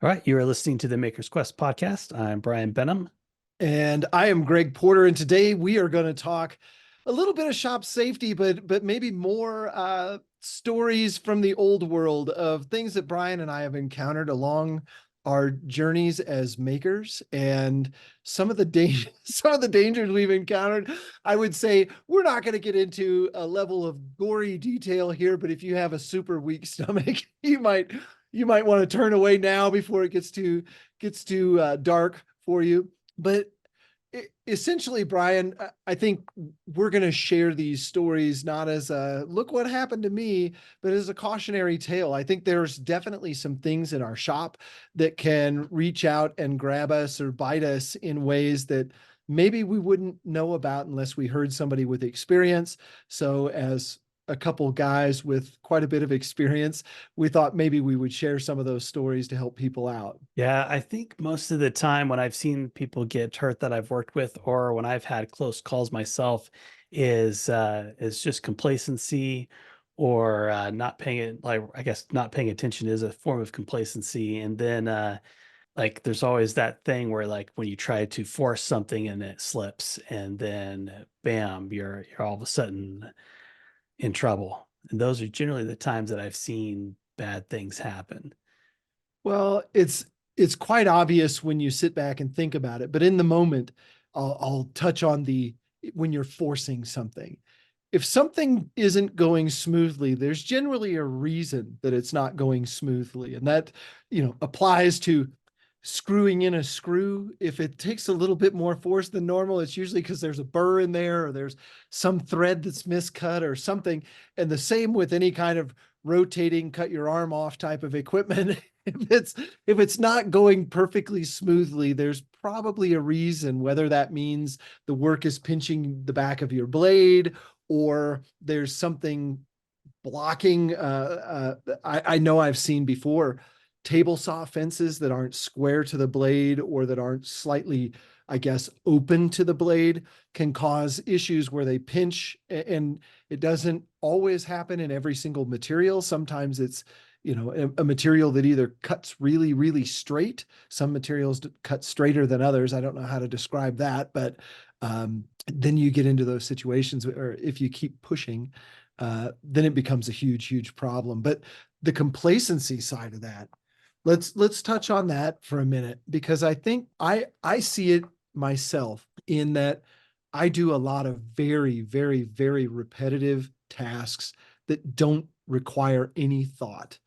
All right, you are listening to the Maker's Quest podcast. I'm Brian Benham. And I am Greg Porter, and today we are going to talk a little bit of shop safety, but maybe more stories from the old world of things that Brian and I have encountered along our journeys as makers, and some of the dangers we've encountered. I would say we're not going to get into a level of gory detail here, but if you have a super weak stomach, you might want to turn away now before it gets too dark for you. But essentially, Brian, I think we're going to share these stories not as a look what happened to me, but as a cautionary tale. I think there's definitely some things in our shop that can reach out and grab us or bite us in ways that maybe we wouldn't know about unless we heard somebody with experience. So, as a couple guys with quite a bit of experience, we thought maybe we would share some of those stories to help people out. Yeah, I think most of the time when I've seen people get hurt that I've worked with, or when I've had close calls myself, is just complacency or not paying it. Like I guess not paying attention is a form of complacency, and then like there's always that thing where like when you try to force something and it slips, and then bam, you're all of a sudden in trouble. And those are generally the times that I've seen bad things happen. Well, it's quite obvious when you sit back and think about it, but in the moment, I'll touch on the when you're forcing something. If something isn't going smoothly, there's generally a reason that it's not going smoothly, and that applies to screwing in a screw. If it takes a little bit more force than normal, it's usually because there's a burr in there or there's some thread that's miscut or something. And the same with any kind of rotating, cut your arm off type of equipment. If it's not going perfectly smoothly, there's probably a reason, whether that means the work is pinching the back of your blade or there's something blocking. I know I've seen before table saw fences that aren't square to the blade or that aren't slightly, I guess, open to the blade can cause issues where they pinch, and it doesn't always happen in every single material. Sometimes it's a material that either cuts really, really straight. Some materials cut straighter than others. I don't know how to describe that, but then you get into those situations, or if you keep pushing, then it becomes a huge, huge problem. But the complacency side of that, let's touch on that for a minute, because I think I see it myself in that I do a lot of very, very, very repetitive tasks that don't require any thought.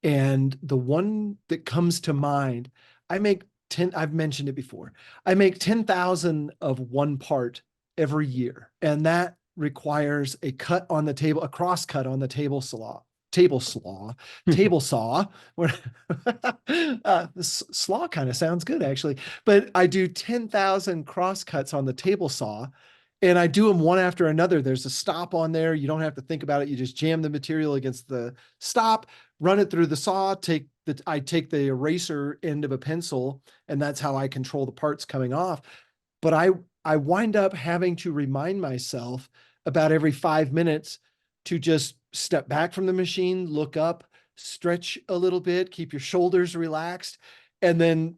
And the one that comes to mind, I make 10, I've mentioned it before. I make 10,000 of one part every year. And that requires a cut on the table, a cross cut on the table saw. Slaw kind of sounds good, actually. But I do 10,000 cross cuts on the table saw, and I do them one after another. There's a stop on there. You don't have to think about it. You just jam the material against the stop, run it through the saw, I take the eraser end of a pencil, and that's how I control the parts coming off. But I wind up having to remind myself about every 5 minutes to just step back from the machine, look up, stretch a little bit, keep your shoulders relaxed, and then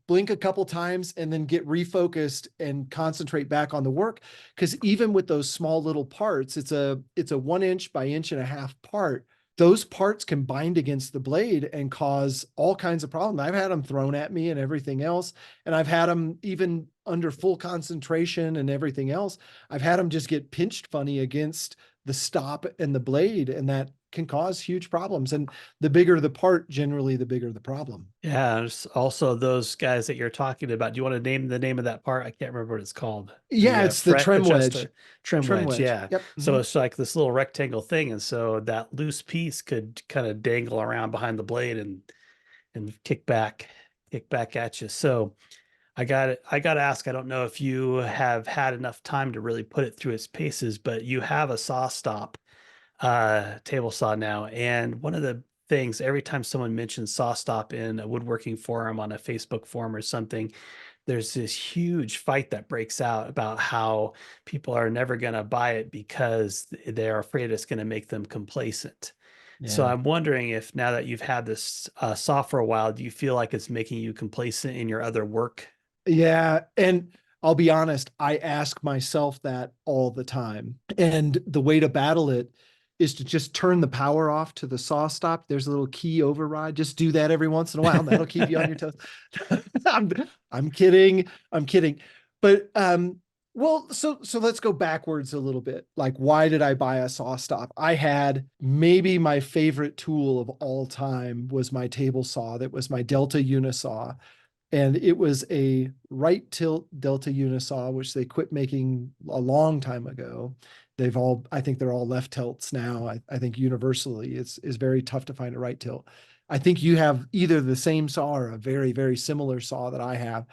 blink a couple times and then get refocused and concentrate back on the work. Because even with those small little parts, it's a 1 inch by inch and a half part. Those parts can bind against the blade and cause all kinds of problems. I've had them thrown at me and everything else. And I've had them even under full concentration and everything else. I've had them just get pinched funny against the stop and the blade, and that can cause huge problems. And the bigger the part, generally, the bigger the problem. Yeah, there's also those guys that you're talking about. Do you want to name the name of that part? I can't remember what it's called. Yeah, The it's the fret trim wedge. adjuster, trim Trim wedge. wedge. Yeah. Yep. So Mhm. it's like this little rectangle thing, and so that loose piece could kind of dangle around behind the blade and kick back at you. So I got to ask. I don't know if you have had enough time to really put it through its paces, but you have a saw stop table saw now. And one of the things, every time someone mentions saw stop in a woodworking forum on a Facebook forum or something, there's this huge fight that breaks out about how people are never going to buy it because they're afraid it's going to make them complacent. So Yeah. I'm wondering if now that you've had this saw for a while, do you feel like it's making you complacent in your other work? Yeah. And I'll be honest, I ask myself that all the time. And the way to battle it is to just turn the power off to the saw stop. There's a little key override. Just do that every once in a while, and that'll keep you on your toes. I'm, I'm kidding. I'm kidding. But well, so let's go backwards a little bit. Like, why did I buy a saw stop? I had maybe my favorite tool of all time was my table saw. That was my Delta Unisaw, and it was a right tilt Delta Unisaw, which they quit making a long time ago. They've all, I think they're all left tilts now. I think universally it's very tough to find a right tilt. I think you have either the same saw or a very, very similar saw that I have.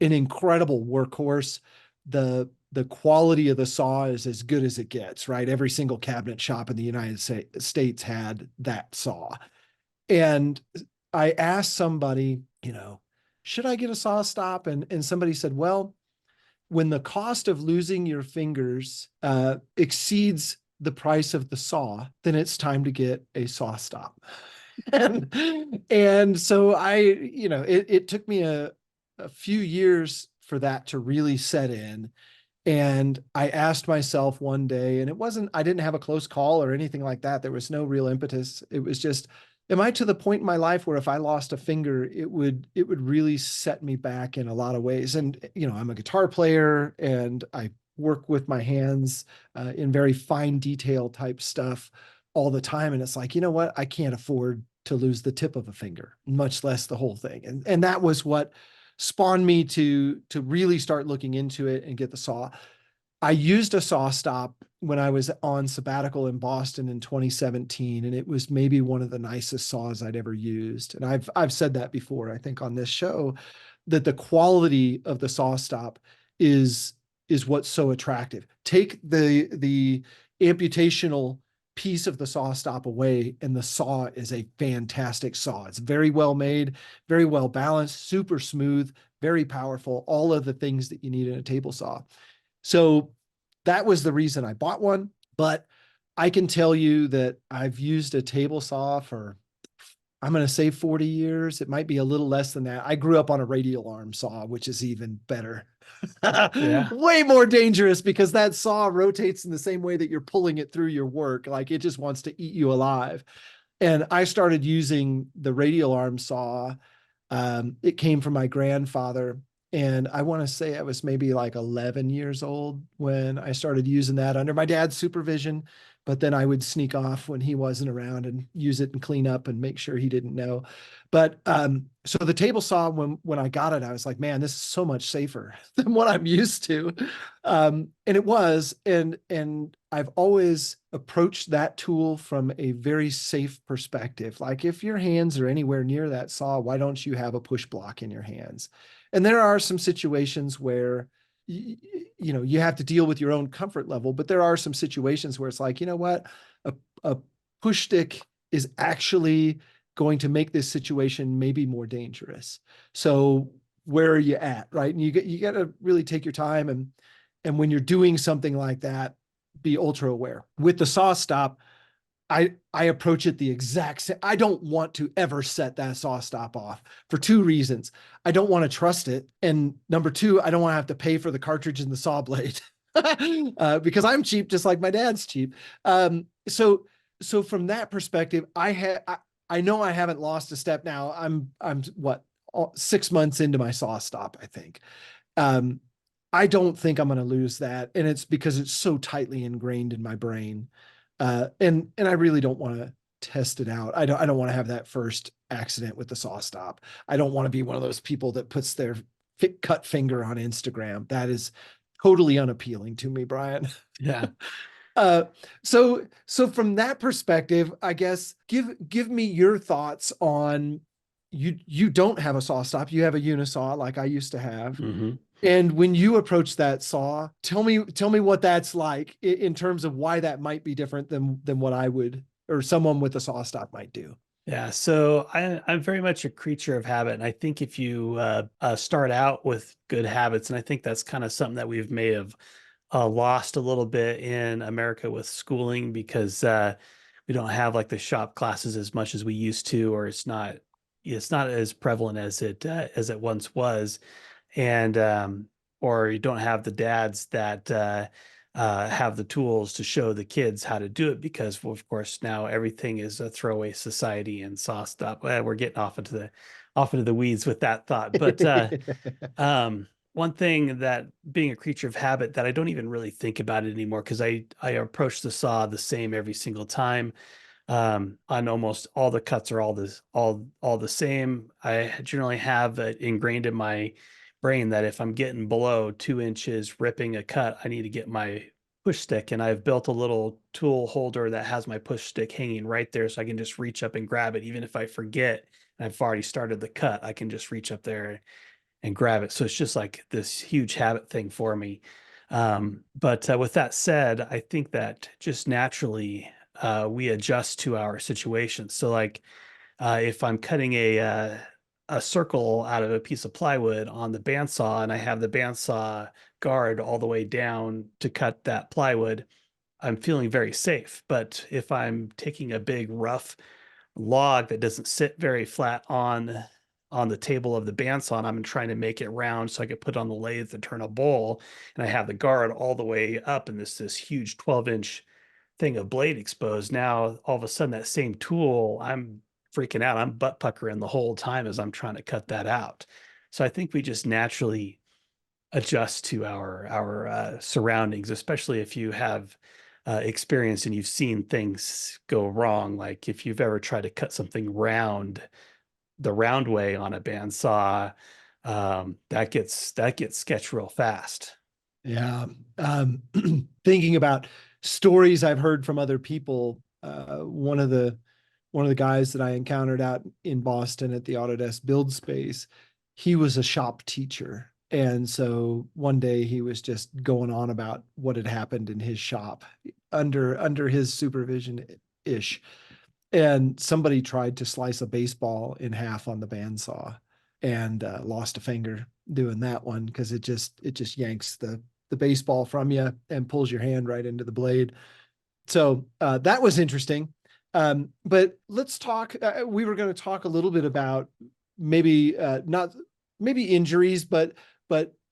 An incredible workhorse. The quality of the saw is as good as it gets, right? Every single cabinet shop in the United States had that saw. And I asked somebody, should I get a saw stop? And somebody said, well, when the cost of losing your fingers exceeds the price of the saw, then it's time to get a saw stop. and so it took me a few years for that to really set in. And I asked myself one day, and I didn't have a close call or anything like that. There was no real impetus. It was just, am I to the point in my life where if I lost a finger, it would really set me back in a lot of ways? And, I'm a guitar player and I work with my hands in very fine detail type stuff all the time. And it's like, you know what? I can't afford to lose the tip of a finger, much less the whole thing. And that was what spawned me to really start looking into it and get the saw. I used a saw stop when I was on sabbatical in Boston in 2017, and it was maybe one of the nicest saws I'd ever used. And I've said that before, I think on this show, that the quality of the saw stop is is what's so attractive. Take the amputational piece of the saw stop away, and the saw is a fantastic saw. It's very well made, very well balanced, super smooth, very powerful, all of the things that you need in a table saw. So that was the reason I bought one. But I can tell you that I've used a table saw for, I'm going to say 40 years. It might be a little less than that. I grew up on a radial arm saw, which is even better. Yeah. Way more dangerous because that saw rotates in the same way that you're pulling it through your work. Like it just wants to eat you alive. And I started using the radial arm saw. It came from my grandfather. And I want to say I was maybe like 11 years old when I started using that under my dad's supervision. But then I would sneak off when he wasn't around and use it and clean up and make sure he didn't know. But so the table saw, when I got it, I was like, man, this is so much safer than what I'm used to. And it was, and I've always approached that tool from a very safe perspective. Like if your hands are anywhere near that saw, why don't you have a push block in your hands? And there are some situations where you have to deal with your own comfort level, but there are some situations where it's like, you know what, a push stick is actually going to make this situation maybe more dangerous. So where are you at, right? And you got to really take your time, and when you're doing something like that, be ultra aware. With the saw stop, I approach it the exact same. I don't want to ever set that saw stop off for two reasons. I don't want to trust it. And number two, I don't want to have to pay for the cartridge and the saw blade because I'm cheap, just like my dad's cheap. So from that perspective, I know I haven't lost a step now. I'm what, 6 months into my saw stop, I think. Um, I don't think I'm going to lose that. And it's because it's so tightly ingrained in my brain. And I really don't want to test it out. I don't want to have that first accident with the saw stop. I don't want to be one of those people that puts their cut finger on Instagram. That is totally unappealing to me, Brian. Yeah. Uh, so from that perspective, I guess give me your thoughts on, you don't have a saw stop. You have a unisaw like I used to have. Hmm. And when you approach that saw, tell me what that's like in terms of why that might be different than what I would, or someone with a saw stop might do. Yeah, so I'm very much a creature of habit, and I think if you start out with good habits, and I think that's kind of something that we've may have lost a little bit in America with schooling, because we don't have like the shop classes as much as we used to, or it's not as prevalent as it once was. And or you don't have the dads that have the tools to show the kids how to do it, because of course now everything is a throwaway society and sauced up. We're getting off into the weeds with that thought, but one thing that, being a creature of habit, that I don't even really think about it anymore, because I approach the saw the same every single time. On almost all the cuts are all the same. I generally have it ingrained in my brain that if I'm getting below 2 inches ripping a cut, I need to get my push stick, and I've built a little tool holder that has my push stick hanging right there, so I can just reach up and grab it. Even if I forget and I've already started the cut, I can just reach up there and grab it. So it's just like this huge habit thing for me. But with that said, I think that just naturally we adjust to our situation. So like if I'm cutting a circle out of a piece of plywood on the bandsaw, and I have the bandsaw guard all the way down to cut that plywood, I'm feeling very safe. But if I'm taking a big rough log that doesn't sit very flat on the table of the bandsaw, and I'm trying to make it round so I could put it on the lathe and turn a bowl, and I have the guard all the way up and this huge 12-inch thing of blade exposed. Now all of a sudden that same tool, I'm freaking out. I'm butt puckering the whole time as I'm trying to cut that out. So I think we just naturally adjust to our surroundings, especially if you have experience and you've seen things go wrong. Like if you've ever tried to cut something round the round way on a bandsaw, that gets sketched real fast. Yeah. Thinking about stories I've heard from other people, one of the guys that I encountered out in Boston at the Autodesk Build Space, he was a shop teacher. And so one day he was just going on about what had happened in his shop under his supervision ish. And somebody tried to slice a baseball in half on the bandsaw and lost a finger doing that one, because it just yanks the baseball from you and pulls your hand right into the blade. So that was interesting. But let's talk. We were going to talk a little bit about maybe not maybe injuries, but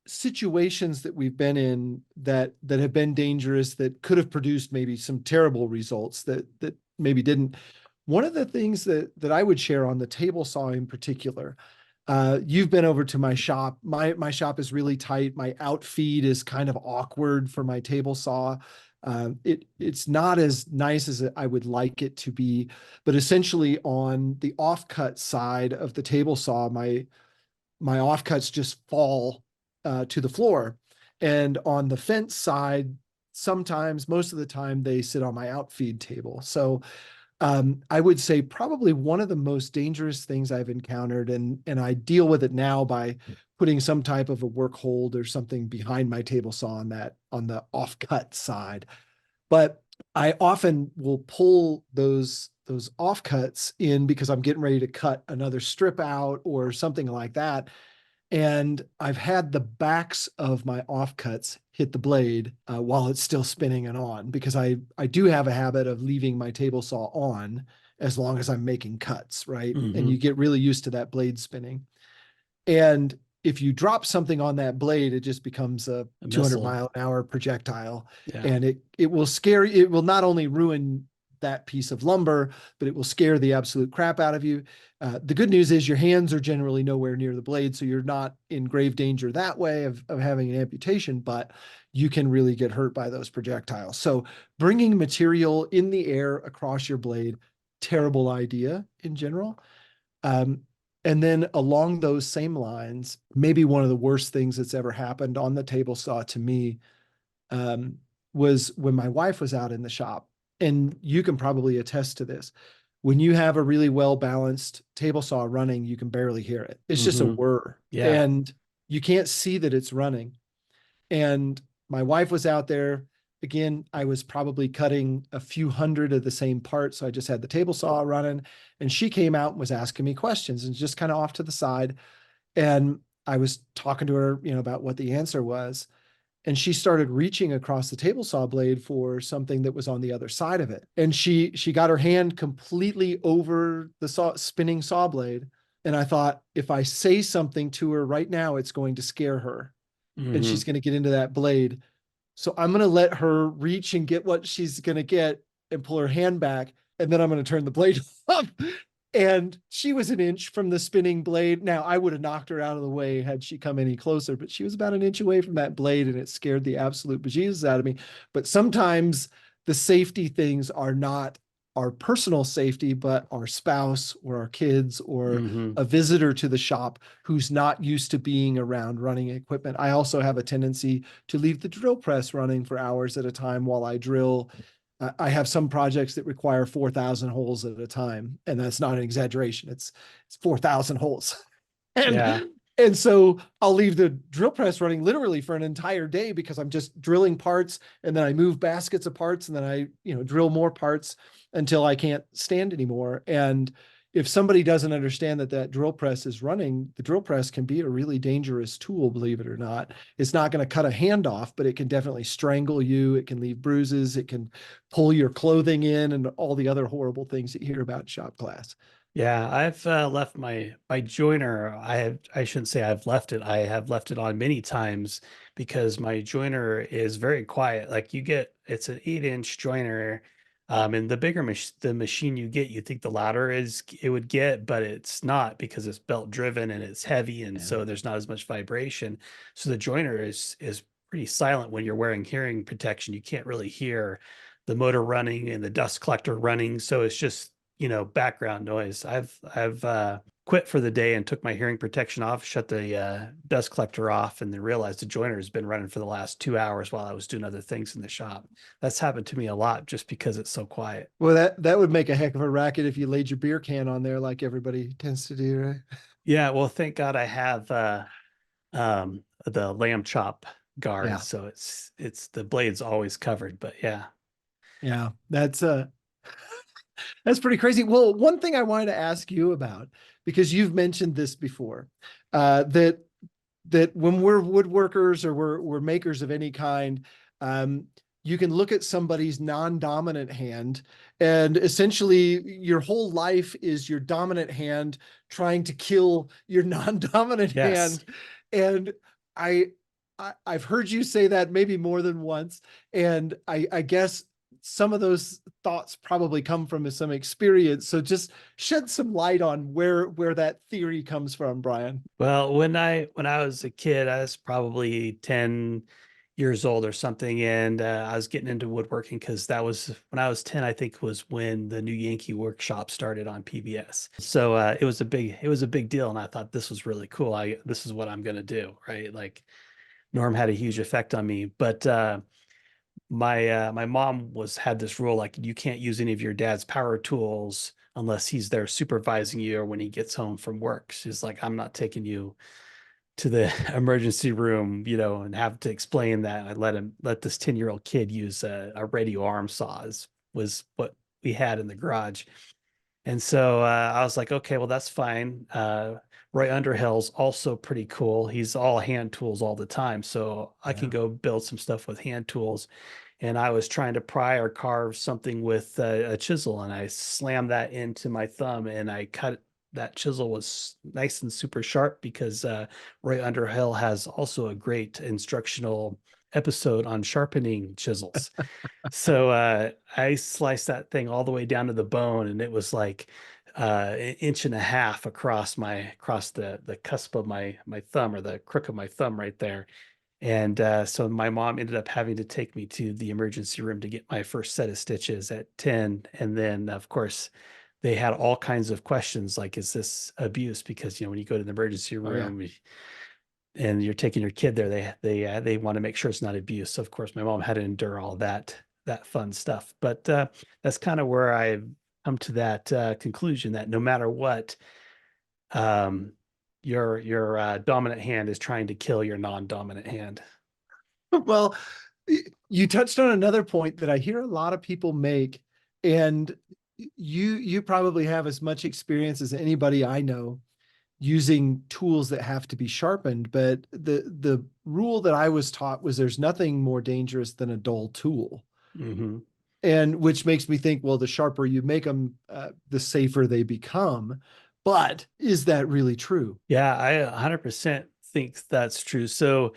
situations that we've been in that have been dangerous, that could have produced maybe some terrible results that maybe didn't. One of the things that I would share on the table saw in particular, you've been over to my shop. My shop is really tight. My outfeed is kind of awkward for my table saw. It's not as nice as I would like it to be, but essentially on the offcut side of the table saw, my offcuts just fall to the floor, and on the fence side, sometimes, most of the time, they sit on my outfeed table. So I would say probably one of the most dangerous things I've encountered, and I deal with it now by putting some type of a work hold or something behind my table saw on the offcut side. But I often will pull those offcuts in because I'm getting ready to cut another strip out or something like that. And I've had the backs of my offcuts hit the blade while it's still spinning and on, because I do have a habit of leaving my table saw on as long as I'm making cuts, right? And Mm-hmm. you get really used to that blade spinning. And if you drop something on that blade, it just becomes a A 200 missile. mile an hour projectile. Yeah. And it will scare you. It will not only ruin that piece of lumber, but it will scare the absolute crap out of you. The good news is your hands are generally nowhere near the blade, so you're not in grave danger that way of having an amputation, but you can really get hurt by those projectiles. So bringing material in the air across your blade, terrible idea in general. Um, and then along those same lines, maybe one of the worst things that's ever happened on the table saw to me um, was when my wife was out in the shop. And you can probably attest to this. When you have a really well balanced table saw running, you can barely hear it. It's just a Mm-hmm. whir, Yeah. and you can't see that it's running. And my wife was out there. Again, I was probably cutting a few hundred of the same part. So I just had the table saw running. And she came out and was asking me questions and just kind of off to the side. And I was talking to her, about what the answer was. and she started reaching across the table saw blade for something that was on the other side of it. And she got her hand completely over the spinning saw blade. And I thought, if I say something to her right now, it's going to scare her and Hmm. she's going to get into that blade. So I'm going to let her reach and get what she's going to get and pull her hand back. And then I'm going to turn the blade off. And she was an inch from the spinning blade. Now, I would have knocked her out of the way had she come any closer, but she was about an inch away from that blade, and it scared the absolute bejesus out of me. But sometimes the safety things are not our personal safety, but our spouse or our kids or Hmm. a visitor to the shop who's not used to being around running equipment. I also have a tendency to leave the drill press running for hours at a time while I drill. I have some projects that require 4,000 holes at a time, and that's not an exaggeration. It's 4,000 holes. And Yeah. and so I'll leave the drill press running literally for an entire day because I'm just drilling parts, and then I move baskets of parts, and then I, drill more parts until I can't stand anymore. And if somebody doesn't understand that that drill press is running, the drill press can be a really dangerous tool, believe it or not. It's not going to cut a hand off, but it can definitely strangle you. It can leave bruises. It can pull your clothing in and all the other horrible things that you hear about in shop class. Yeah, I've left my joiner. I shouldn't say I've left it. I have left it on many times because my joiner is very quiet. Like you get, it's an 8-inch joiner, and the bigger the machine you get, you think the louder is it would get, but it's not because it's belt driven and it's heavy, and Yeah. so there's not as much vibration. So the joiner is pretty silent when you're wearing hearing protection. You can't really hear the motor running and the dust collector running, so it's just background noise. I've quit for the day and took my hearing protection off, shut the dust collector off, and then realized the joiner has been running for the last 2 hours while I was doing other things in the shop. That's happened to me a lot just because it's so quiet. Well, that would make a heck of a racket if you laid your beer can on there like everybody tends to do, right? Yeah, well, thank God I have the lamb chop guard, Yeah. so it's the blade's always covered. But yeah. Yeah. That's pretty crazy. Well, one thing I wanted to ask you about, because you've mentioned this before, that when we're woodworkers or we're makers of any kind, um, you can look at somebody's non-dominant hand, and essentially your whole life is your dominant hand trying to kill your non-dominant Yes. hand. And I, I've heard you say that maybe more than once, and I guess some of those thoughts probably come from some experience. So just shed some light on where that theory comes from, Brian. Well, when I was a kid, I was probably 10 years old or something, and I was getting into woodworking because that was when I was 10, I think was when the new Yankee Workshop started on PBS. So it was a big deal, and I thought this was really cool. This is what I'm gonna do, right? Like Norm had a huge effect on me, but my mom had this rule like you can't use any of your dad's power tools unless he's there supervising you or when he gets home from work. She's like, I'm not taking you to the emergency room, and have to explain that. I let this 10-year-old kid use a radio arm saw was what we had in the garage. And so I was like, okay, well, that's fine. Roy Underhill's also pretty cool. He's all hand tools all the time. So I can Yeah. go build some stuff with hand tools. And I was trying to pry or carve something with a chisel, and I slammed that into my thumb, and I cut that chisel was nice and super sharp because Roy Underhill has also a great instructional episode on sharpening chisels. So I sliced that thing all the way down to the bone, and it was like an inch and a half across the cusp of my thumb, or the crook of my thumb right there. And so my mom ended up having to take me to the emergency room to get my first set of stitches at 10. And then, of course, they had all kinds of questions like, is this abuse? Because, when you go to the emergency Oh yeah. room and you're taking your kid there, they want to make sure it's not abuse. So, of course, my mom had to endure all that fun stuff. But that's kind of where I've come to that conclusion that no matter what, um, your dominant hand is trying to kill your non-dominant hand. Well, you touched on another point that I hear a lot of people make, and you probably have as much experience as anybody I know. using tools that have to be sharpened. But the rule that I was taught was there's nothing more dangerous than a dull tool. Hmm. And which makes me think, well, the sharper you make them, the safer they become. But is that really true? Yeah, I 100% think that's true. So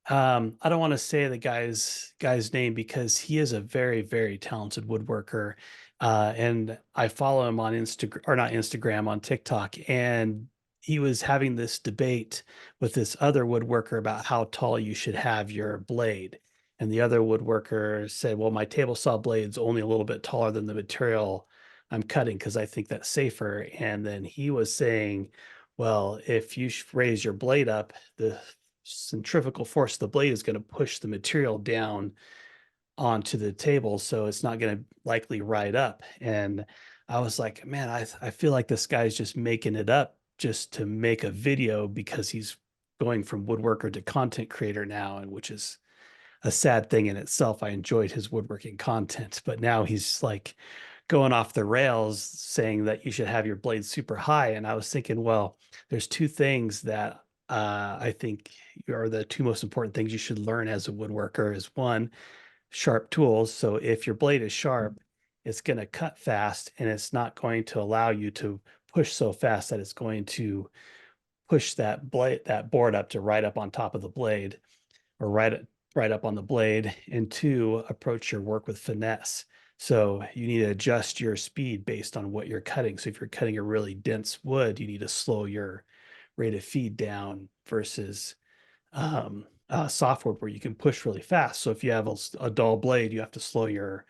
I don't want to say the guy's name because he is a very, very talented woodworker. And I follow him on Instagram, or not Instagram, on TikTok. And he was having this debate with this other woodworker about how tall you should have your blade. And the other woodworker said, well, my table saw blade's only a little bit taller than the material I'm cutting because I think that's safer. And then he was saying, well, if you raise your blade up, the centrifugal force of the blade is going to push the material down onto the table, so it's not going to likely ride up. And I was like, man, I feel like this guy's just making it up just to make a video because he's going from woodworker to content creator now, and which is a sad thing in itself. I enjoyed his woodworking content, but now he's like going off the rails saying that you should have your blade super high. And I was thinking, well, there's two things that I think are the two most important things you should learn as a woodworker is one, sharp tools. So if your blade is sharp, it's going to cut fast and it's not going to allow you to push so fast that it's going to push that board up to right up on top of the blade or right up on the blade, and two, approach your work with finesse. So you need to adjust your speed based on what you're cutting. So if you're cutting a really dense wood, you need to slow your rate of feed down versus softwood where you can push really fast. So if you have a dull blade, you have to slow your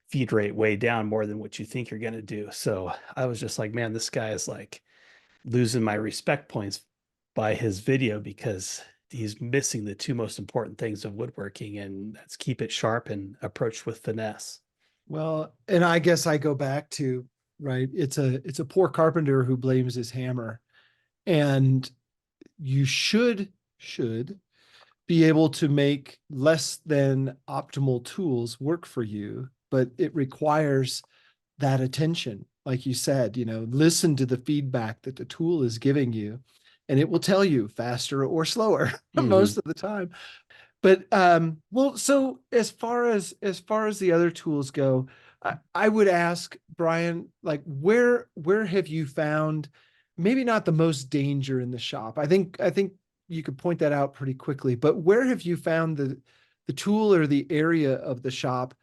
feed rate way down more than what you think you're going to do. So I was just like, man, this guy is like losing my respect points by his video because he's missing the two most important things of woodworking, and that's keep it sharp and approach with finesse. Well, and I guess I go back to, right, it's a poor carpenter who blames his hammer. And you should be able to make less than optimal tools work for you, but it requires that attention. Like you said, listen to the feedback that the tool is giving you, and it will tell you faster or slower Mm-hmm. most of the time. But well, so as far as the other tools go, I would ask Brian, like where have you found maybe not the most danger in the shop? I think you could point that out pretty quickly, but where have you found the tool or the area of the shop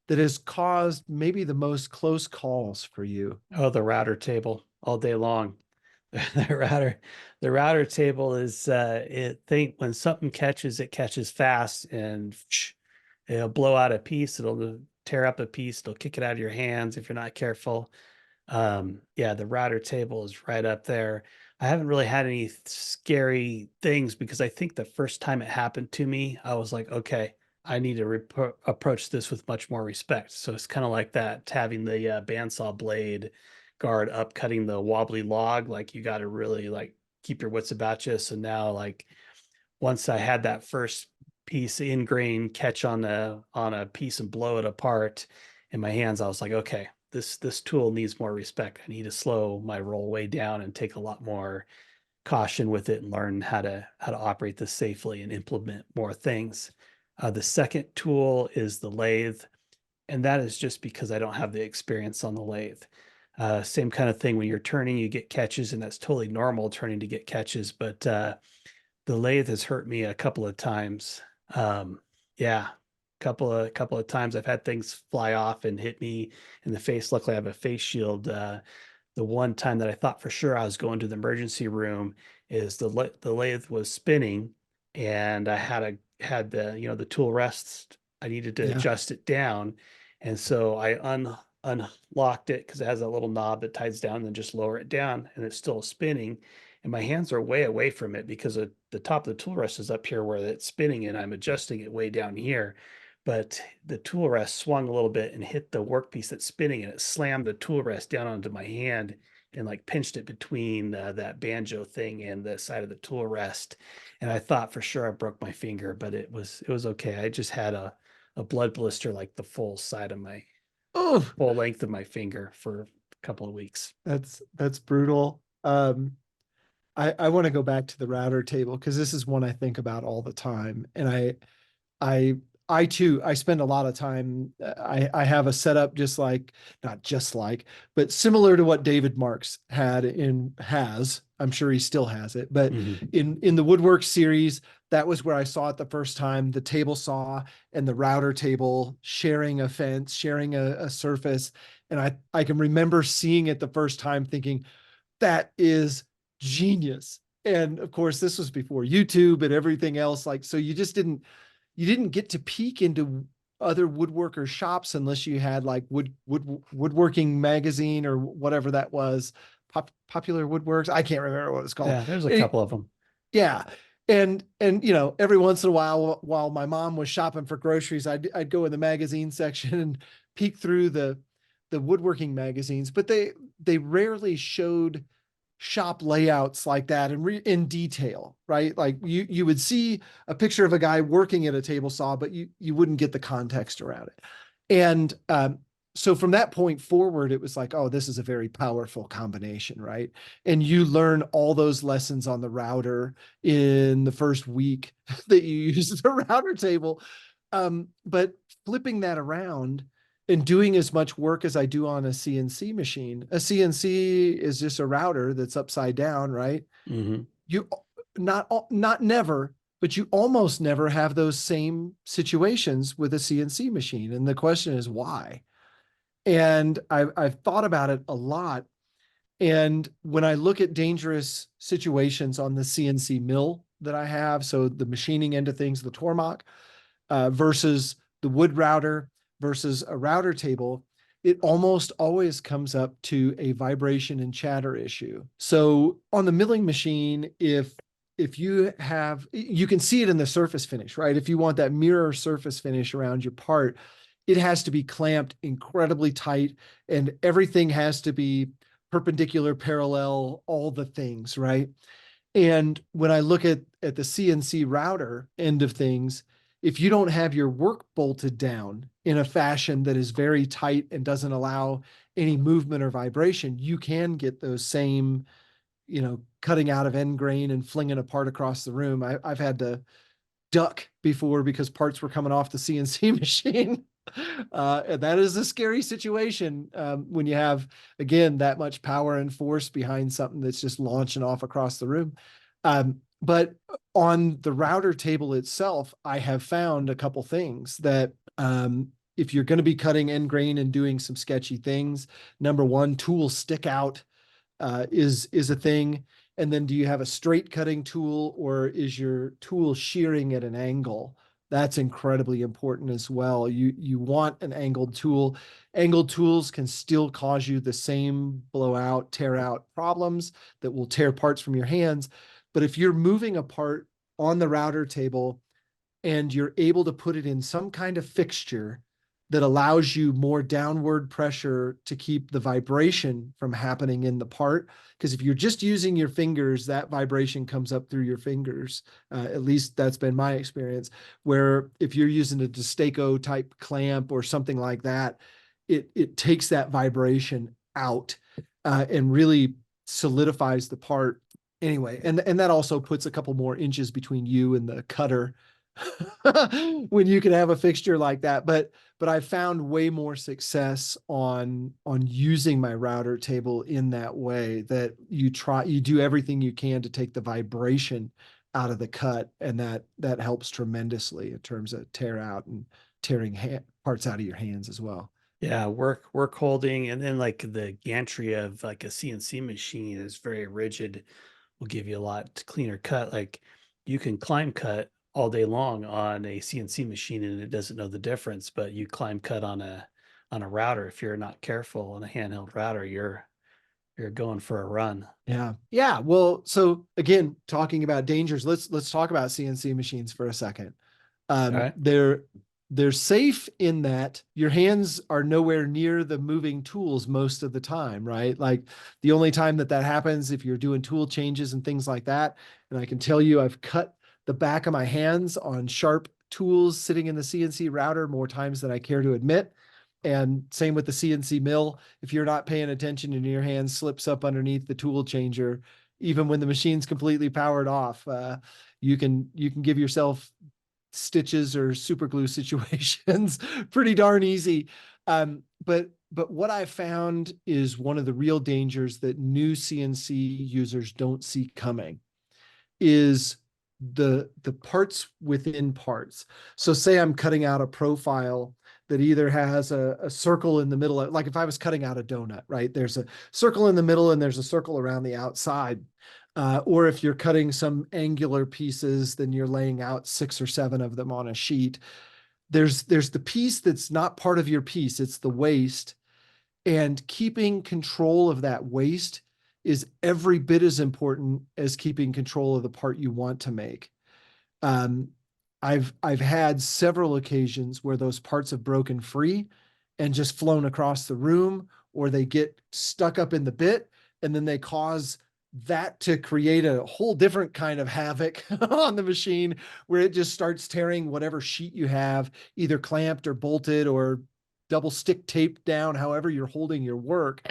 that has caused maybe the most close calls for you? Oh, the router table all day long. The router, the router table is it think when something catches, it catches fast and it'll blow out a piece. It'll tear up a piece. It'll kick it out of your hands if you're not careful. Yeah, the router table is right up there. I haven't really had any scary things because I think the first time it happened to me, I was like, okay, I need to approach this with much more respect. So it's kind of like that, having the bandsaw blade guard up, cutting the wobbly log. Like you got to really like keep your wits about you. So now, like once I had that first piece in grain catch on a piece and blow it apart in my hands, I was like, okay, this tool needs more respect. I need to slow my roll way down and take a lot more caution with it and learn how to operate this safely and implement more things. The second tool is the lathe, and that is just because I don't have the experience on the lathe. Same kind of thing when you're turning, you get catches, and that's totally normal turning to get catches. But the lathe has hurt me a couple of times. Yeah, couple of times I've had things fly off and hit me in the face. Luckily, I have a face shield. The one time that I thought for sure I was going to the emergency room is the lathe was spinning, and I had the the tool rests. I needed to Yeah. adjust it down, and so I unlocked it because it has a little knob that ties down and then just lower it down, and it's still spinning and my hands are way away from it because the top of the tool rest is up here where it's spinning and I'm adjusting it way down here. But the tool rest swung a little bit and hit the workpiece that's spinning and it slammed the tool rest down onto my hand and like pinched it between that banjo thing and the side of the tool rest. And I thought for sure I broke my finger, but it was okay. I just had a blood blister like the full side of my Oh, full length of my finger for a couple of weeks. that's brutal. I want to go back to the router table because this is one I think about all the time. And I I too I spend a lot of time. I have a setup just like, not just like, but similar to what David Marks had in has. I'm sure he still has it, but Mhm. in the woodwork series, that was where I saw it the first time. The table saw and the router table sharing a fence, sharing a surface, and I can remember seeing it the first time, thinking that is genius. And of course, this was before YouTube and everything else. Like, so you didn't get to peek into other woodworker shops unless you had like woodworking magazine or whatever that was. Popular Woodworks. I can't remember what it's called. Yeah, there's a It, couple of them. yeah. And you know, every once in a while my mom was shopping for groceries, I'd go in the magazine section and peek through the woodworking magazines, but they rarely showed shop layouts like that in detail, right? Like you would see a picture of a guy working at a table saw, but you wouldn't get the context around it. And so from that point forward, it was like, oh, this is a very powerful combination, right? And you learn all those lessons on the router in the first week that you use the router table. But flipping that around and doing as much work as I do on a CNC machine. A CNC is just a router that's upside down, right? Hmm. You not never, but you almost never have those same situations with a CNC machine. And the question is why? And I've thought about it a lot. And when I look at dangerous situations on the CNC mill that I have, so the machining end of things, the Tormach, versus the wood router versus a router table, it almost always comes up to a vibration and chatter issue. So on the milling machine, if you have, you can see it in the surface finish, right? If you want that mirror surface finish around your part, it has to be clamped incredibly tight and everything has to be perpendicular, parallel, all the things, right? And when I look at the CNC router end of things, if you don't have your work bolted down in a fashion that is very tight and doesn't allow any movement or vibration, you can get those same, you know, cutting out of end grain and flinging apart across the room. I've had to duck before because parts were coming off the CNC machine. And that is a scary situation when you have, again, that much power and force behind something that's just launching off across the room. But on the router table itself, I have found a couple things that if you're going to be cutting end grain and doing some sketchy things, number one, tools stick out is a thing. And then do you have a straight cutting tool or is your tool shearing at an angle? That's incredibly important as well. You want an angled tool. Angled tools can still cause you the same blowout, tear out problems that will tear parts from your hands. But if you're moving a part on the router table and you're able to put it in some kind of fixture that allows you more downward pressure to keep the vibration from happening in the part. Because if you're just using your fingers, that vibration comes up through your fingers. At least that's been my experience. Where if you're using a Destaco type clamp or something like that, it takes that vibration out and really solidifies the part. Anyway, and that also puts a couple more inches between you and the cutter when you can have a fixture like that. But I found way more success on using my router table in that way, that you do everything you can to take the vibration out of the cut, and that helps tremendously in terms of tear out and tearing parts out of your hands as well. Yeah, work holding, and then like the gantry of like a CNC machine is very rigid, will give you a lot cleaner cut. Like you can climb cut all day long on a CNC machine and it doesn't know the difference, but you climb cut on a router, if you're not careful on a handheld router, you're going for a run. Yeah. Yeah. Well, so again, talking about dangers, let's talk about CNC machines for a second. All right. They're safe in that your hands are nowhere near the moving tools most of the time, right? Like the only time that happens if you're doing tool changes and things like that. And I can tell you, I've cut the back of my hands on sharp tools sitting in the CNC router more times than I care to admit. And same with the CNC mill. If you're not paying attention and your hand slips up underneath the tool changer, even when the machine's completely powered off. You can give yourself stitches or super glue situations pretty darn easy. But what I found is one of the real dangers that new CNC users don't see coming is the parts within parts. So say I'm cutting out a profile that either has a circle in the middle, like if I was cutting out a donut, right? There's a circle in the middle and there's a circle around the outside. Or if you're cutting some angular pieces, then you're laying out 6 or 7 of them on a sheet. There's the piece that's not part of your piece, it's the waste. And keeping control of that waste is every bit as important as keeping control of the part you want to make. Um, I've had several occasions where those parts have broken free and just flown across the room, or they get stuck up in the bit, and then they cause that to create a whole different kind of havoc on the machine, where it just starts tearing whatever sheet you have, either clamped or bolted or double stick taped down, however you're holding your work.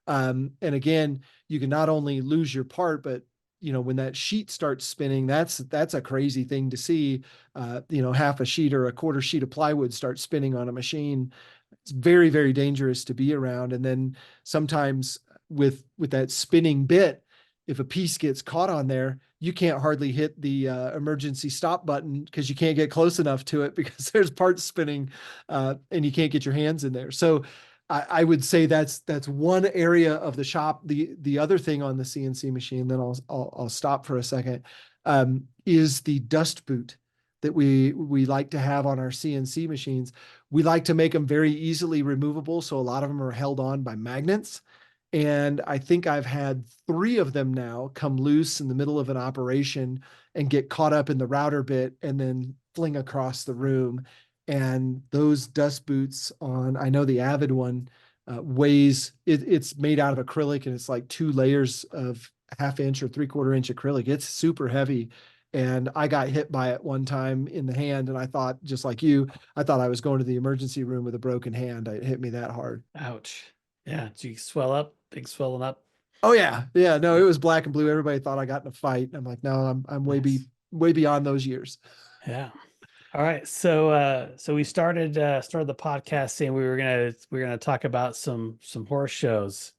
And again, you can not only lose your part, but when that sheet starts spinning, that's a crazy thing to see. Half a sheet or a quarter sheet of plywood start spinning on a machine. It's very, very dangerous to be around. And then sometimes with that spinning bit, if a piece gets caught on there, you can't hardly hit the emergency stop button because you can't get close enough to it because there's parts spinning, and you can't get your hands in there. So I would say that's one area of the shop. The other thing on the CNC machine, then I'll stop for a second, is the dust boot that we like to have on our CNC machines. We like to make them very easily removable, so a lot of them are held on by magnets. And I think I've had 3 of them now come loose in the middle of an operation and get caught up in the router bit and then fling across the room. And those dust boots on, I know the Avid one weighs, it's made out of acrylic, and it's like 2 layers of 1/2 inch or 3/4 inch acrylic. It's super heavy. And I got hit by it one time in the hand, and I thought, just like you, I thought I was going to the emergency room with a broken hand. It hit me that hard. Ouch. Yeah. Did you swell up? Big swelling up? Oh yeah. Yeah. No, it was black and blue. Everybody thought I got in a fight. I'm like, no, I'm Nice. way beyond those years. Yeah. All right. So we started the podcast saying we were gonna talk about some horror shows.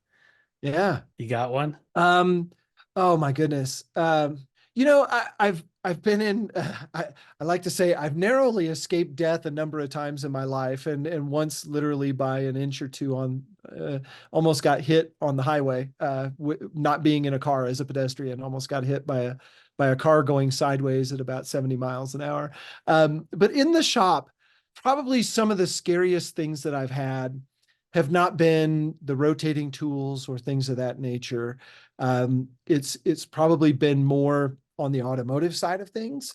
Yeah. You got one? Um, oh my goodness. I've been in. I like to say I've narrowly escaped death a number of times in my life, and once literally by an inch or two on, almost got hit on the highway. Not being in a car as a pedestrian, almost got hit by a car going sideways at about 70 miles an hour. But in the shop, probably some of the scariest things that I've had have not been the rotating tools or things of that nature. It's probably been more on the automotive side of things,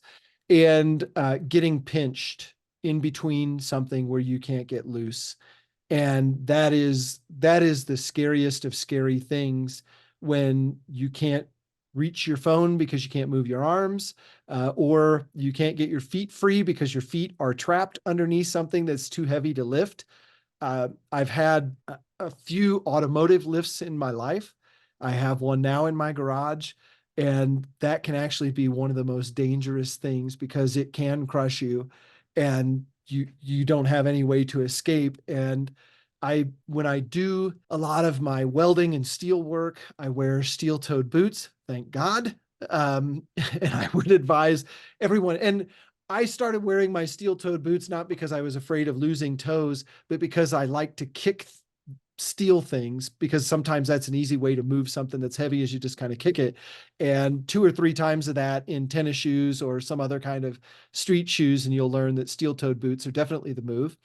and getting pinched in between something where you can't get loose. And that is the scariest of scary things, when you can't reach your phone because you can't move your arms, or you can't get your feet free because your feet are trapped underneath something that's too heavy to lift. I've had a few automotive lifts in my life. I have one now in my garage, and that can actually be one of the most dangerous things because it can crush you, and you don't have any way to escape. And when I do a lot of my welding and steel work, I wear steel-toed boots, thank God. And I would advise everyone. And I started wearing my steel-toed boots not because I was afraid of losing toes, but because I like to kick steel things, because sometimes that's an easy way to move something that's heavy, is you just kind of kick it. And 2 or 3 times of that in tennis shoes or some other kind of street shoes, and you'll learn that steel-toed boots are definitely the move,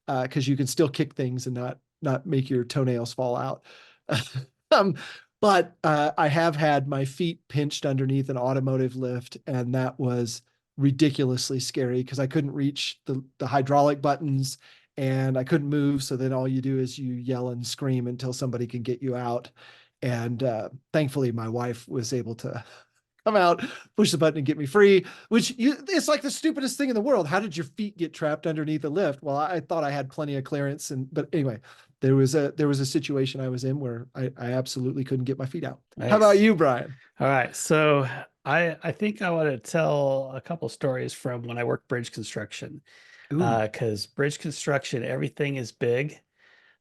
because you can still kick things and not make your toenails fall out. um, but I have had my feet pinched underneath an automotive lift, and that was ridiculously scary because I couldn't reach the hydraulic buttons and I couldn't move. So then all you do is you yell and scream until somebody can get you out. And thankfully, my wife was able to come out, push the button and get me free, it's like the stupidest thing in the world. How did your feet get trapped underneath the lift? Well, I thought I had plenty of clearance. But anyway, there was a situation I was in where I absolutely couldn't get my feet out. How about Nice. you, Brian? All right. So I think I want to tell a couple stories from when I worked bridge construction. Ooh, Because bridge construction, everything is big.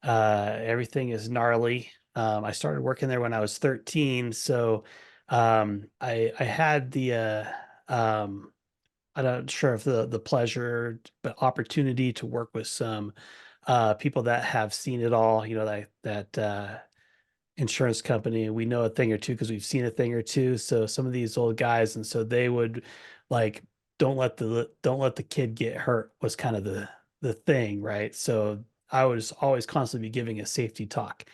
Everything is gnarly. I started working there when I was 13, so I had the I'm not sure if the pleasure but opportunity to work with some people that have seen it all. You know, that insurance company. We know a thing or two because we've seen a thing or two. So some of these old guys, and so they would like don't let the kid get hurt was kind of the thing, right? So I was always constantly giving a safety talk.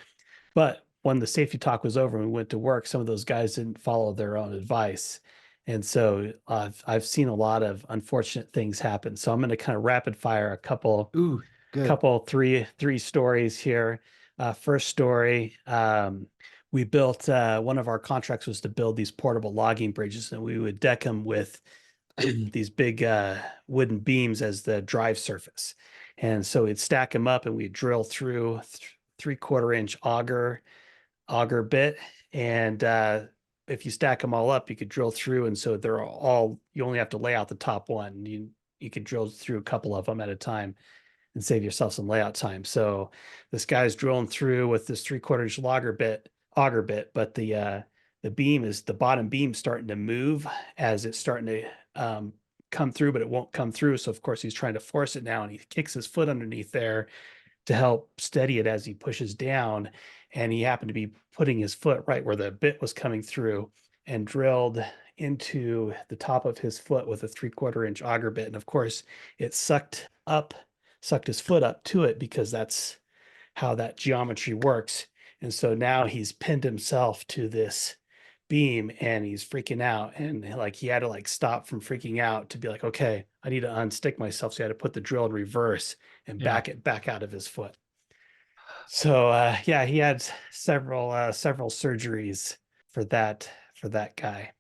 But when the safety talk was over and we went to work, some of those guys didn't follow their own advice. And so I've seen a lot of unfortunate things happen. So I'm going to kind of rapid fire a couple ooh, good. couple three stories here. First story, we built one of our contracts was to build these portable logging bridges, and we would deck them with these big wooden beams as the drive surface. And so we'd stack them up and we'd drill through 3/4 inch auger bit. And if you stack them all up, you could drill through. And so they're all, you only have to lay out the top one. You could drill through a couple of them at a time and save yourself some layout time. So this guy's drilling through with this 3/4 inch auger bit, but the bottom beam starting to move as it's starting to come through, but it won't come through. So of course he's trying to force it now, and he kicks his foot underneath there to help steady it as he pushes down. And he happened to be putting his foot right where the bit was coming through and drilled into the top of his foot with a 3/4 inch auger bit. And of course, it sucked his foot up to it because that's how that geometry works. And so now he's pinned himself to this beam and he's freaking out. And like he had to like stop from freaking out to be like, okay, I need to unstick myself. So he had to put the drill in reverse and Yeah. back it back out of his foot. So yeah, he had several surgeries for that guy.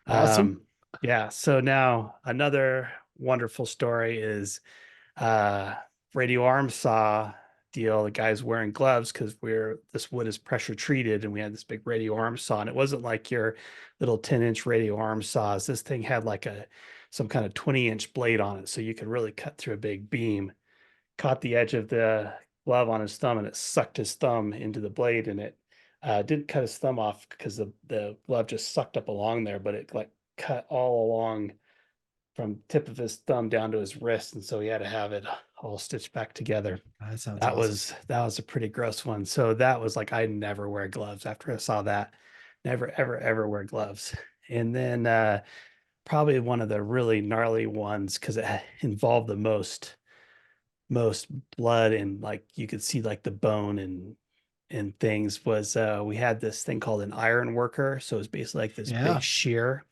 Awesome. Um, yeah. So now another wonderful story is uh radio arm saw deal. The guy's wearing gloves because this wood is pressure treated, and we had this big radio arm saw, and it wasn't like your little 10-inch radio arm saws. This thing had like some kind of 20-inch blade on it, so you could really cut through a big beam. Caught the edge of the glove on his thumb, and it sucked his thumb into the blade, and it didn't cut his thumb off because the glove just sucked up along there, but it like cut all along from tip of his thumb down to his wrist, and so he had to have it all stitched back together. That sounds That awesome. was that was a pretty gross one. So that was like I never wear gloves after I saw that. Never ever ever wear gloves. And then probably one of the really gnarly ones because it involved the most blood, and like you could see like the bone and things was we had this thing called an iron worker. So it's basically like this big Yeah. shear,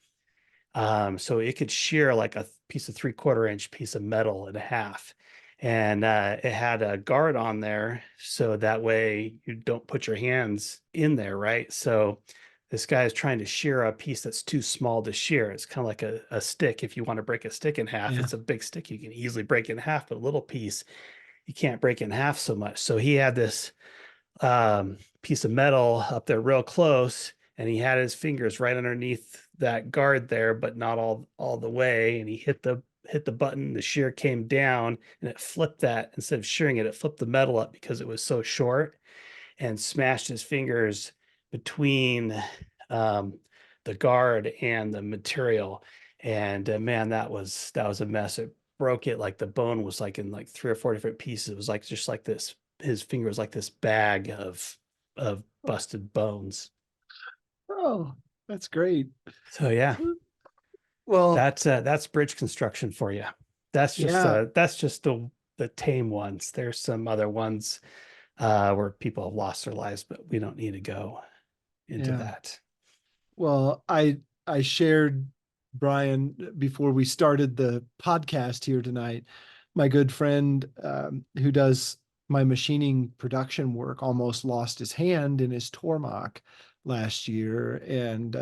so it could shear like a piece of 3/4 inch piece of metal in half. And it had a guard on there so that way you don't put your hands in there, right? So this guy is trying to shear a piece that's too small to shear. It's kind of like a stick. If you want to break a stick in half, Yeah. it's a big stick. You can easily break in half, but a little piece, you can't break in half so much. So he had this piece of metal up there real close, and he had his fingers right underneath that guard there, but not all the way. And he hit the button, the shear came down, and it flipped that. Instead of shearing it, it flipped the metal up because it was so short, and smashed his fingers between um, the guard and the material. And man, that was a mess. It broke it, like the bone was like in like 3 or 4 different pieces. It was like just like this. His finger was like this bag of busted bones. Oh, that's great. So yeah, Well, that's bridge construction for you. yeah, That's just the tame ones. There's some other ones where people have lost their lives, but we don't need to go into yeah. that. Well, I shared, Brian, before we started the podcast here tonight, my good friend who does my machining production work almost lost his hand in his Tormach last year, and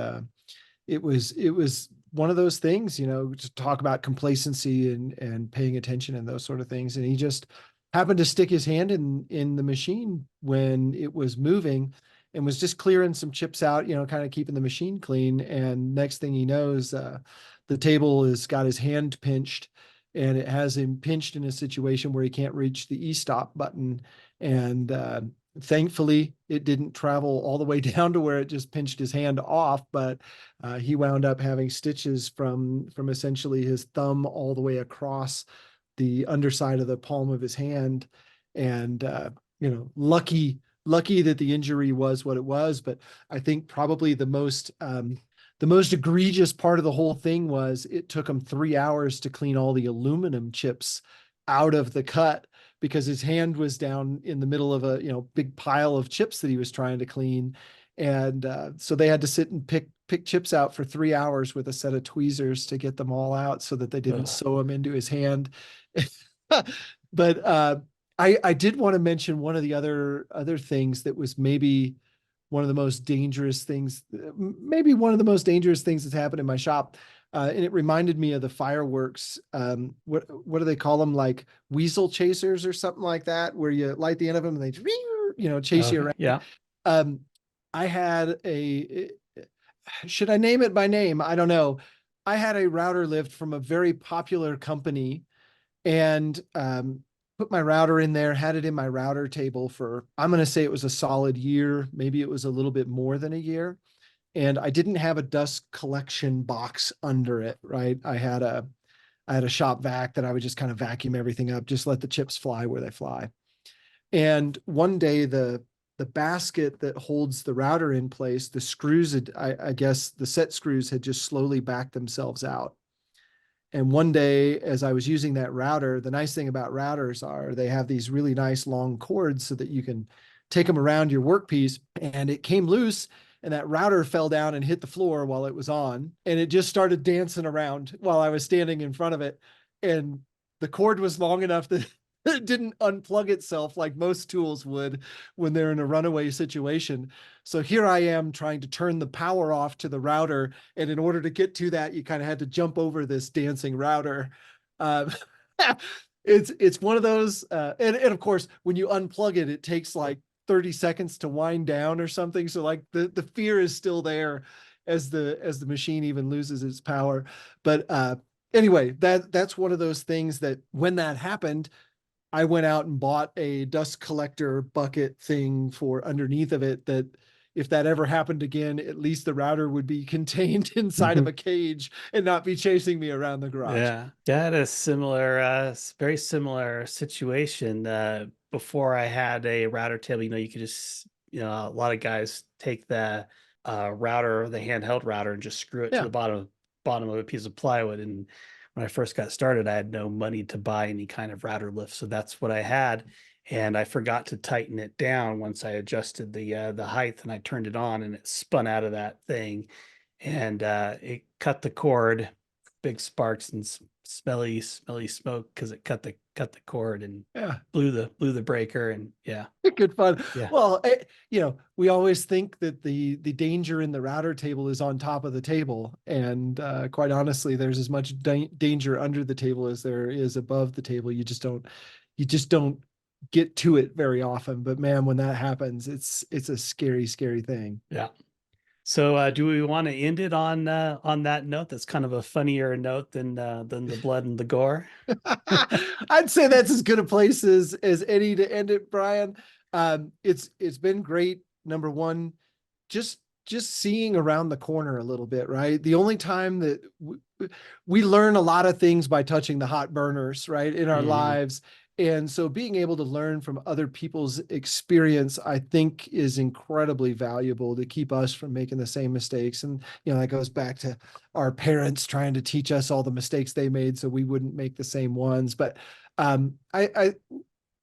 it was one of those things, to talk about complacency and paying attention and those sort of things, and he just happened to stick his hand in the machine when it was moving and was just clearing some chips out, kind of keeping the machine clean. And next thing he knows, the table has got his hand pinched, and it has him pinched in a situation where he can't reach the e-stop button. And thankfully, it didn't travel all the way down to where it just pinched his hand off, but he wound up having stitches from essentially his thumb all the way across the underside of the palm of his hand. And lucky that the injury was what it was. But I think probably the most egregious part of the whole thing was it took him 3 hours to clean all the aluminum chips out of the cut, because his hand was down in the middle of a big pile of chips that he was trying to clean. And so they had to sit and pick chips out for 3 hours with a set of tweezers to get them all out so that they didn't Ugh. sew them into his hand. But I did want to mention one of the other things that was maybe one of the most dangerous things, maybe one of the most dangerous things that's happened in my shop. And it reminded me of the fireworks. What do they call them? Like weasel chasers or something like that, where you light the end of them and they, chase you Okay. around. Yeah. Um, I had should I name it by name? I don't know. I had a router lift from a very popular company, and put my router in there, had it in my router table for, I'm going to say it was a solid year. Maybe it was a little bit more than a year. And I didn't have a dust collection box under it, right? I had a shop vac that I would just kind of vacuum everything up, just let the chips fly where they fly. And one day the basket that holds the router in place, the screws had, I guess the set screws had just slowly backed themselves out. And one day, as I was using that router, the nice thing about routers are they have these really nice long cords so that you can take them around your workpiece. And it came loose, and that router fell down and hit the floor while it was on. And it just started dancing around while I was standing in front of it. And the cord was long enough that it didn't unplug itself like most tools would when they're in a runaway situation. So here I am trying to turn the power off to the router. And in order to get to that, you kind of had to jump over this dancing router. Uh, it's one of those, and of course, when you unplug it, it takes like 30 seconds to wind down or something. So like the fear is still there as the machine even loses its power. But anyway, that's one of those things that when that happened, I went out and bought a dust collector bucket thing for underneath of it, that if that ever happened again, at least the router would be contained inside of a cage and not be chasing me around the garage. Yeah. Yeah, I had a similar, very similar situation. Before I had a router table, you could just, a lot of guys take the router, the handheld router, and just screw it to Yeah. the bottom of a piece of plywood. And when I first got started, I had no money to buy any kind of router lift, so that's what I had. And I forgot to tighten it down once I adjusted the height, and I turned it on, and it spun out of that thing, and it cut the cord, big sparks and smelly smoke because it cut the cord and Yeah. blew the breaker. And yeah. Good fun. Yeah. Well, we always think that the danger in the router table is on top of the table, and quite honestly, there's as much danger under the table as there is above the table. You just don't get to it very often. But man, when that happens, it's a scary, scary thing. Yeah. So do we want to end it on that note? That's kind of a funnier note than the blood and the gore. I'd say that's as good a place as any to end it, Brian. It's been great. Number one, just seeing around the corner a little bit, right? The only time that we learn a lot of things by touching the hot burners, right, in our Mhm. lives. And so being able to learn from other people's experience, I think, is incredibly valuable to keep us from making the same mistakes. And, that goes back to our parents trying to teach us all the mistakes they made so we wouldn't make the same ones. But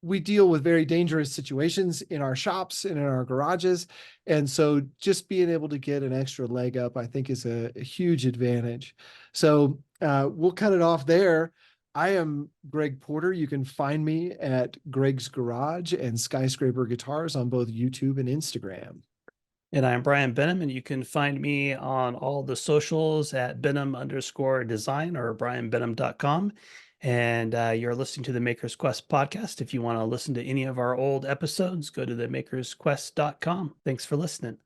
we deal with very dangerous situations in our shops and in our garages. And so just being able to get an extra leg up, I think, is a huge advantage. So we'll cut it off there. I am Greg Porter. You can find me at Greg's Garage and Skyscraper Guitars on both YouTube and Instagram. And I'm Brian Benham, and you can find me on all the socials at Benham_design or brianbenham.com. And you're listening to the Maker's Quest podcast. If you want to listen to any of our old episodes, go to the makersquest.com. Thanks for listening.